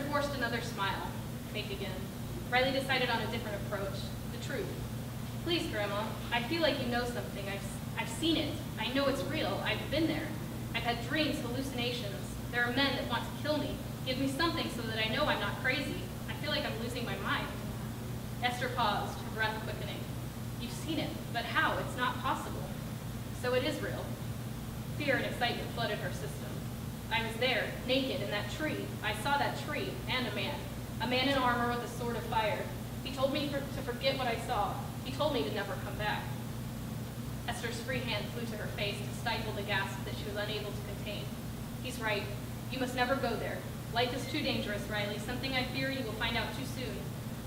forced another smile, fake again. Riley decided on a different approach, the truth. Please, Grandma, I feel like you know something. I've seen it. I know it's real. I've been there. I've had dreams, hallucinations. There are men that want to kill me. Give me something so that I know I'm not crazy. I feel like I'm losing my mind. Esther paused, her breath quickening. You've seen it, but how? It's not possible. So it is real. Fear and excitement flooded her system. I was there, naked, in that tree. I saw that tree, and a man in armor with a sword of fire. He told me to forget what I saw. He told me to never come back. Esther's free hand flew to her face to stifle the gasp that she was unable to contain. He's right. You must never go there. Life is too dangerous, Riley. Something I fear you will find out too soon.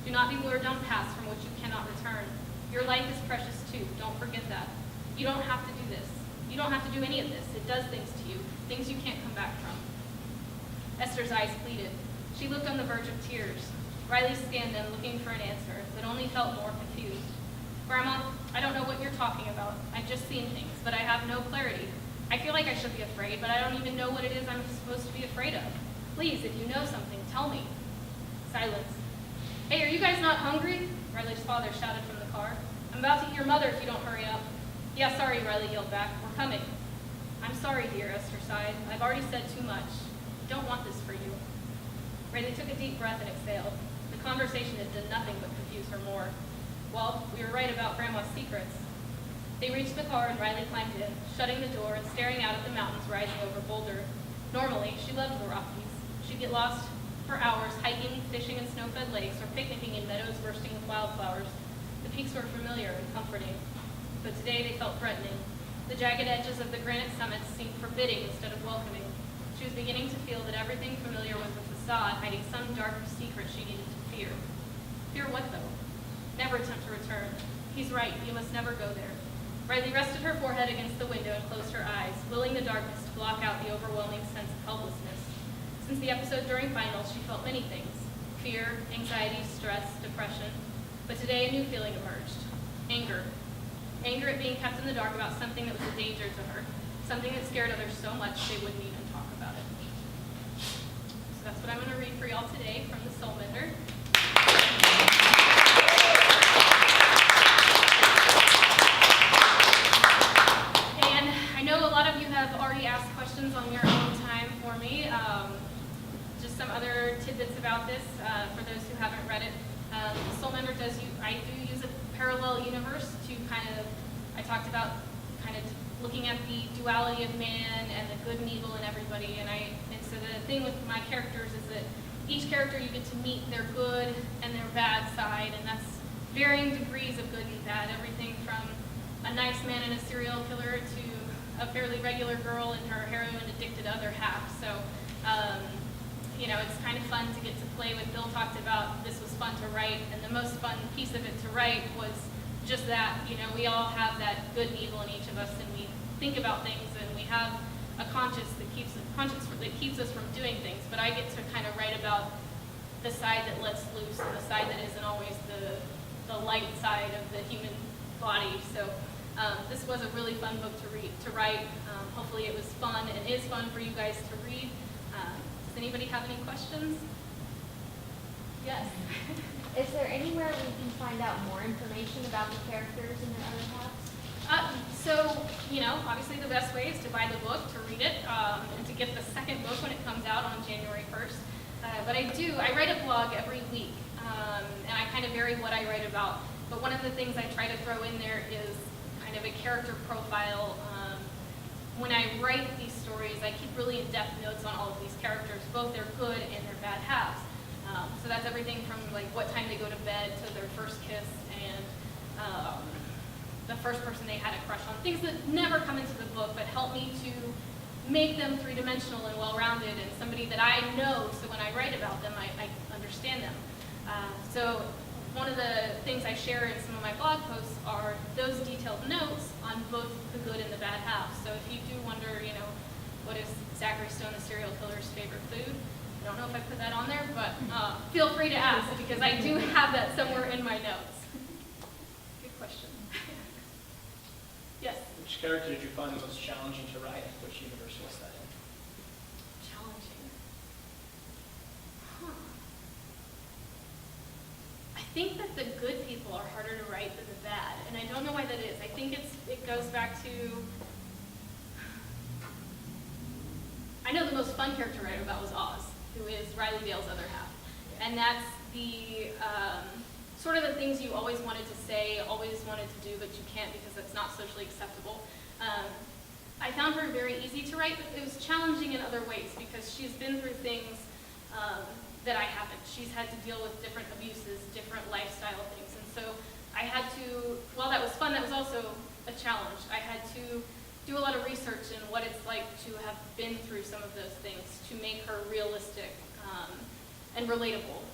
Do not be lured down paths from which you cannot return. Your life is precious too. Don't forget that. You don't have to do this. You don't have to do any of this. It does things to you, things you can't come back from. Esther's eyes pleaded. She looked on the verge of tears. Riley scanned them, looking for an answer, but only felt more confused. Grandma, I don't know what you're talking about. I've just seen things, but I have no clarity. I feel like I should be afraid, but I don't even know what it is I'm supposed to be afraid of. Please, if you know something, tell me. Silence. Hey, are you guys not hungry? Riley's father shouted from the car. I'm about to eat your mother if you don't hurry up. Yeah, sorry, Riley yelled back. We're coming. I'm sorry, dear, Esther sighed. I've already said too much. I don't want this for you. Riley took a deep breath and exhaled. The conversation had done nothing but confuse her more. Well, we were right about Grandma's secrets. They reached the car and Riley climbed in, shutting the door and staring out at the mountains rising over Boulder. Normally, she loved the Rockies. She'd get lost for hours hiking, fishing in snow-fed lakes, or picnicking in meadows bursting with wildflowers. The peaks were familiar and comforting, but today they felt threatening. The jagged edges of the granite summits seemed forbidding instead of welcoming. She was beginning to feel that everything familiar was a facade hiding some dark secret she needed to fear. Fear what, though? Never attempt to return. He's right, you must never go there. Riley rested her forehead against the window and closed her eyes, willing the darkness to block out the overwhelming sense of helplessness. Since the episode during finals, she felt many things: fear, anxiety, stress, depression. But today a new feeling emerged: anger. Anger at being kept in the dark about something that was a danger to her, something that scared others so much they wouldn't even talk about it. So that's what I'm going to read for y'all today from the Soul Mender. And I know a lot of you have already asked questions on your own time for me. Just some other tidbits about this for those who haven't read it. The Soul Mender I do use a parallel universe to I talked about kind of looking at the duality of man and the good and evil in everybody, and so the thing with my characters is that each character you get to meet their good and their bad side, and that's varying degrees of good and bad, everything from a nice man and a serial killer to a fairly regular girl and her heroin-addicted other half. So, it's kind of fun to get to play with. Bill talked about this was fun to write, and the most fun piece of it to write was just that. We all have that good and evil in each of us, and we think about things, and we have a conscience that keeps us from doing things. But I get to kind of write about the side that lets loose and the side that isn't always the light side of the human body. So this was a really fun book to write. Hopefully it was fun and is fun for you guys to read. Does anybody have any questions? Yes. Is there anywhere we can find out more information about the characters in your other halves? Obviously the best way is to buy the book, to read it, and to get the second book when it comes out on January 1st. But I write a blog every week, and I kind of vary what I write about. But one of the things I try to throw in there is kind of a character profile. When I write these stories, I keep really in-depth notes on all of these characters, both their good and their bad halves. So that's everything from what time they go to bed to their first kiss and the first person they had a crush on. Things that never come into the book but help me to make them three-dimensional and well-rounded and somebody that I know, so when I write about them, I understand them. So one of the things I share in some of my blog posts are those detailed notes on both the good and the bad halves. So if you do wonder, what is Zachary Stone, the serial killer's favorite food? I don't know if I put that on there, but feel free to ask because I do have that somewhere in my notes. Good question. Yes? Which character did you find the most challenging to write? Which universe was that in? Challenging. think that the good people are harder to write than the bad, and I don't know why that is. I think it goes back to, I know the most fun character to write about was Oz, who is Riley Dale's other half. And that's the sort of the things you always wanted to say, always wanted to do, but you can't because that's not socially acceptable. I found her very easy to write, but it was challenging in other ways because she's been through things that I haven't. She's had to deal with different abuses, different lifestyle things. And so I had to, while that was fun, that was also a challenge. I had to do a lot of research in what it's like to have been through some of those things to make her realistic and relatable,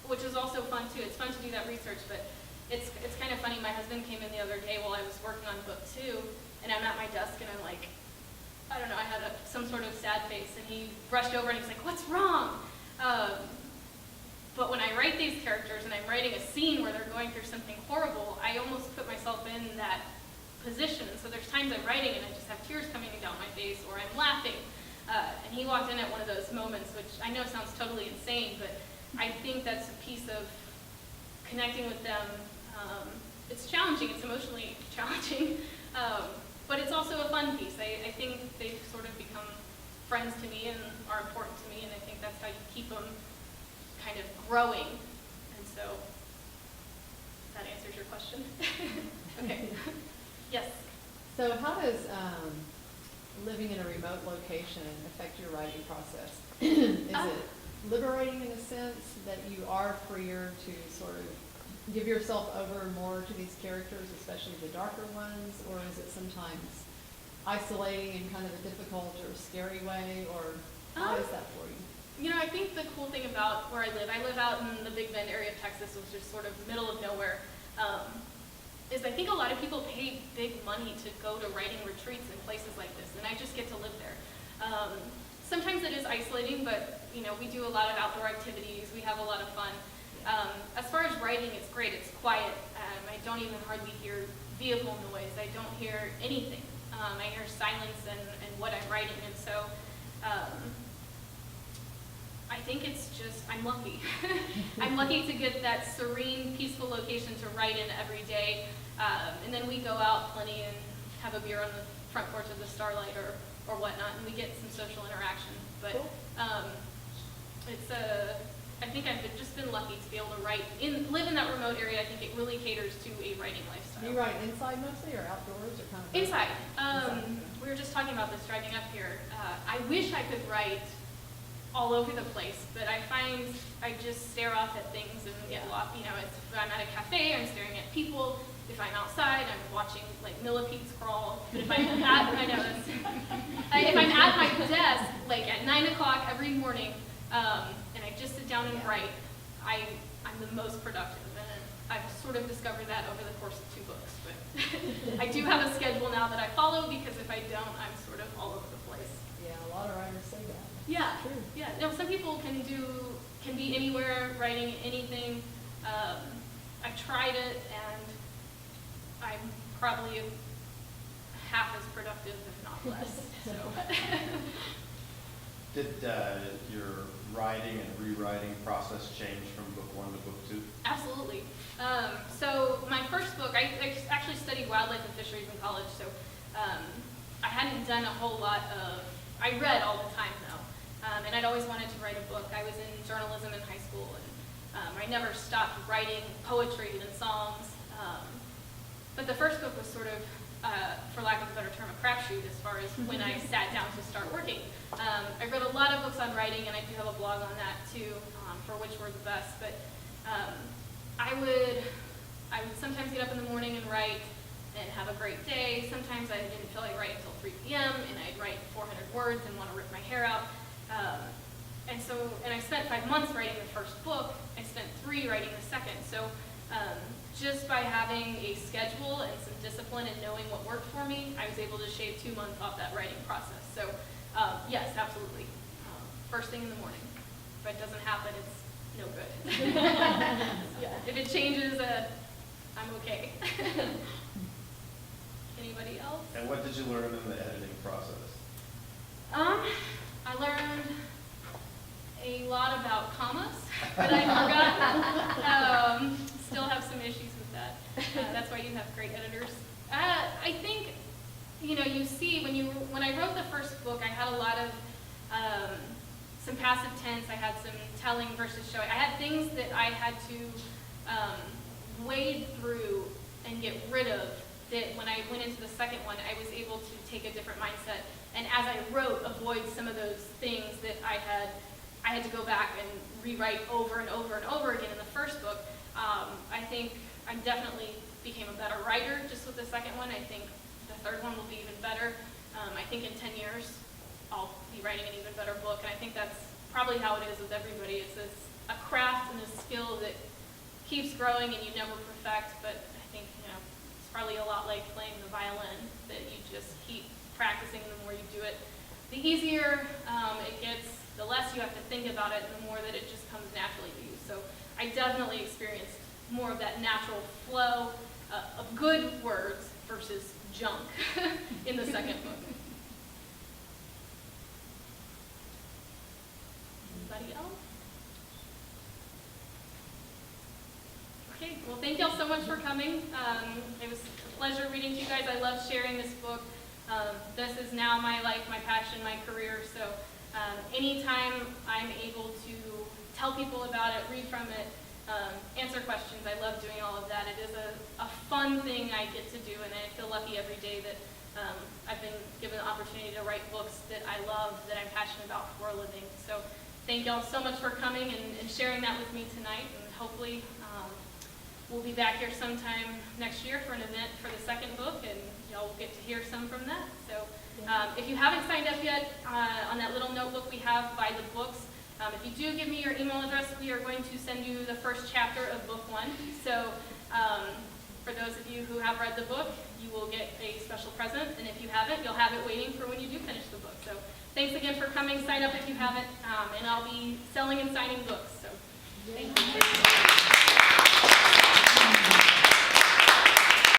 which is also fun too. It's fun to do that research, but it's kind of funny. My husband came in the other day while I was working on book 2, and I'm at my desk and I'm like, I don't know, I had some sort of sad face, and he brushed over and he's like, "What's wrong?" But when I write these characters and I'm writing a scene where they're going through something horrible, I almost put myself in that position. So there's times I'm writing and I just have tears coming down my face, or I'm laughing. And he walked in at one of those moments, which I know sounds totally insane, but I think that's a piece of connecting with them. It's challenging, it's emotionally challenging, but it's also a fun piece. I think they've sort of become friends to me and are important to me, and I think that's how you keep them kind of growing. And so that answers your question. Okay. Yes. So how does living in a remote location affect your writing process? Is it liberating in a sense that you are freer to sort of give yourself over more to these characters, especially the darker ones, or is it sometimes isolating in kind of a difficult or scary way, or how is that for you? You know, I think the cool thing about where I live out in the Big Bend area of Texas, which is sort of middle of nowhere, is I think a lot of people pay big money to go to writing retreats in places like this, and I just get to live there. Sometimes it is isolating, but you know, we do a lot of outdoor activities, we have a lot of fun. As far as writing, it's great, it's quiet. I don't even hardly hear vehicle noise, I don't hear anything. I hear silence and what I'm writing, and so I think it's just, I'm lucky. I'm lucky to get that serene, peaceful location to write in every day. And then we go out plenty and have a beer on the front porch of the Starlight or whatnot, and we get some social interaction. But cool. I think I've just been lucky to be able to live in that remote area. I think it really caters to a writing lifestyle. Do you write inside mostly or outdoors or kind of? Inside. Inside. We were just talking about this driving up here. I wish I could write all over the place, but I find I just stare off at things and get lost. You know, if I'm at a cafe, I'm staring at people. If I'm outside, I'm watching like millipedes crawl. But if I'm at, if I'm at my desk, like at 9 o'clock every morning, and I just sit down and write, I'm the most productive. And I've sort of discovered that over the course of 2 books. But I do have a schedule now that I follow, because if I don't, I'm sort of all over the place. Yeah, a lot of writers say that. Yeah, True. yeah. No, some people can be anywhere, writing anything. I've tried it, and I'm probably half as productive, if not less. So. Did your writing and rewriting process change from book 1 to book 2? Absolutely. So my first book, I actually studied wildlife and fisheries in college, so I hadn't done a whole lot of, I read all the time though, and I'd always wanted to write a book. I was in journalism in high school, and I never stopped writing poetry and songs, but the first book was sort of, for lack of a better term, a crapshoot as far as when I sat down to start working. I read a lot of books on writing, and I do have a blog on that too, for which were the best, but I would sometimes get up in the morning and write and have a great day. Sometimes I didn't feel like writing until 3 p.m. and I'd write 400 words and want to rip my hair out. And I spent 5 months writing the first book. I spent 3 writing the second. So just by having a schedule and some discipline and knowing what worked for me, I was able to shave 2 months off that writing process. So yes, absolutely. First thing in the morning. If it doesn't happen, it's no good. Yeah. If it changes, I'm okay. Anybody else? And what did you learn in the editing process? I learned a lot about commas that I forgot. Still have some issues with that. That's why you have great editors. I think, you see when I wrote the first book, I had a lot of some passive tense. I had some telling versus showing. I had things that I had to wade through and get rid of, that when I went into the second one, I was able to take a different mindset. And as I wrote, avoid some of those things that I had to go back and rewrite over and over and over again in the first book. I think I definitely became a better writer just with the second one. I think the third one will be even better. I think in 10 years, I'll be writing an even better book. And I think that's probably how it is with everybody. It's a craft and a skill that keeps growing and you never perfect, but I think, it's probably a lot like playing the violin, that you just keep practicing the more you do it. The easier it gets, the less you have to think about it, and the more that it just comes naturally to you. So I definitely experienced more of that natural flow of good words versus junk in the second book. Anybody else? Okay, well, thank y'all so much for coming. It was a pleasure reading to you guys. I love sharing this book. This is now my life, my passion, my career. So anytime I'm able to tell people about it, read from it, answer questions, I love doing all of that. It is a fun thing I get to do, and I feel lucky every day that I've been given the opportunity to write books that I love, that I'm passionate about for a living. So thank y'all so much for coming and sharing that with me tonight, and hopefully we'll be back here sometime next year for an event for the second book, and y'all will get to hear some from that. So if you haven't signed up yet, on that little notebook we have by the books, if you do give me your email address, we are going to send you the first chapter of book 1. So for those of you who have read the book, you will get a special present, and if you haven't, you'll have it waiting for when you do finish the book. So thanks again for coming. Sign up if you haven't, and I'll be selling and signing books. So thank you.